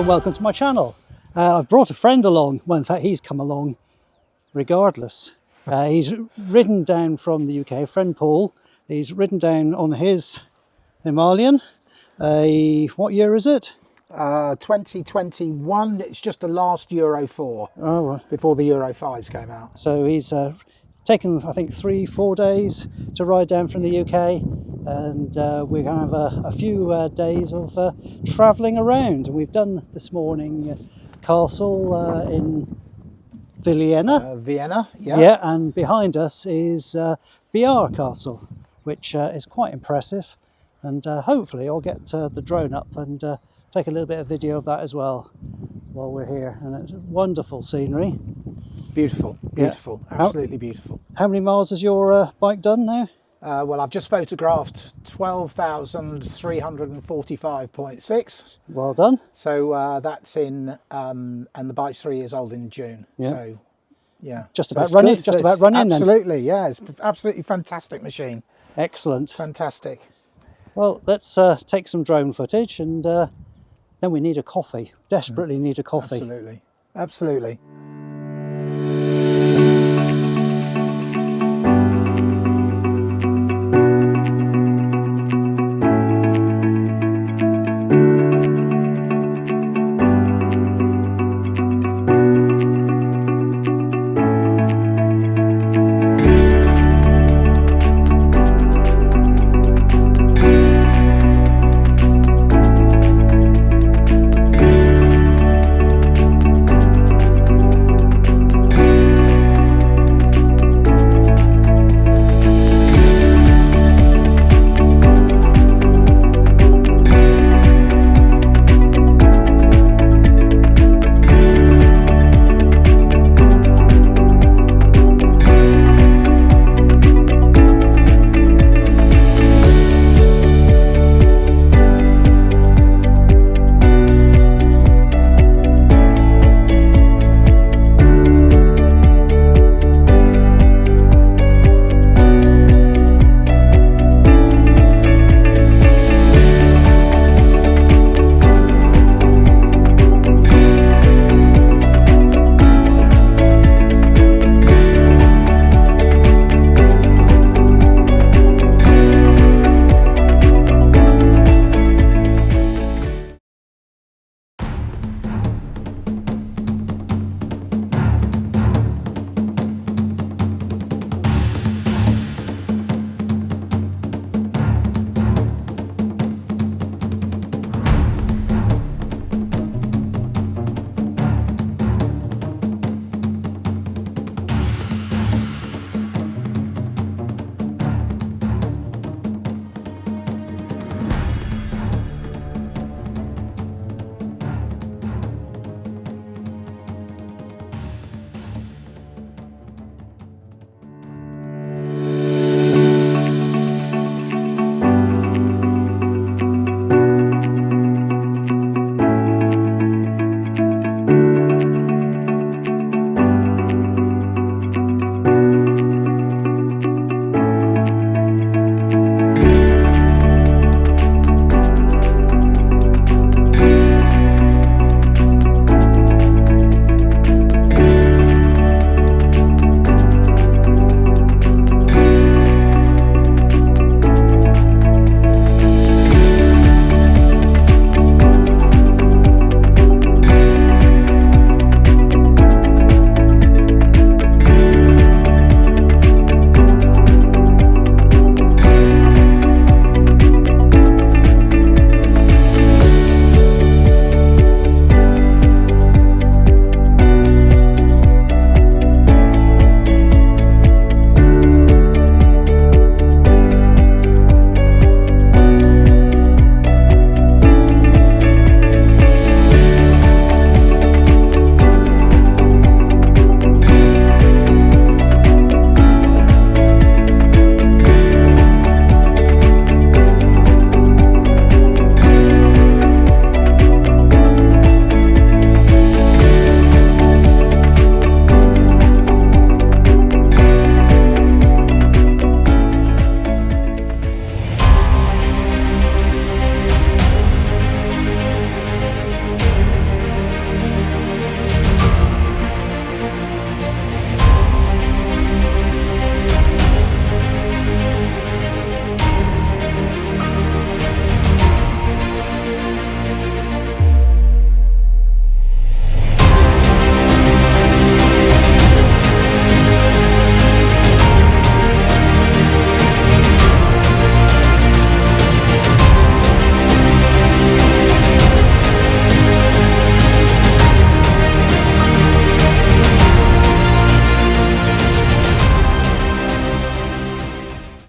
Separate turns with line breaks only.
and welcome to my channel. I've brought a friend along. Well, in fact, he's come along regardless. He's ridden down from the UK, friend Paul. He's ridden down on his Himalayan. What year is it?
2021. It's just the last Euro 4 before the Euro 5s came out.
So he's taken, I think, 3-4 days to ride down from the UK, and we're going to have a few days of travelling around. And we've done this morning Castle in Villena.
Vienna, yeah.
Yeah, and behind us is Biar Castle, which is quite impressive. And hopefully I'll get the drone up and take a little bit of video of that as well while we're here. And it's wonderful scenery.
Beautiful, beautiful,
Yeah.
Absolutely beautiful.
How many miles has your bike done now?
Well, I've just photographed 12,345.6.
Well done.
So that's in, and the bike's 3 years old in June.
Yeah.
So, yeah.
Just about running.
Good.
Just about running.
Absolutely, yeah. It's absolutely fantastic machine.
Excellent.
Fantastic.
Well, let's take some drone footage, and then we need a coffee. Desperately need a coffee.
Absolutely, absolutely.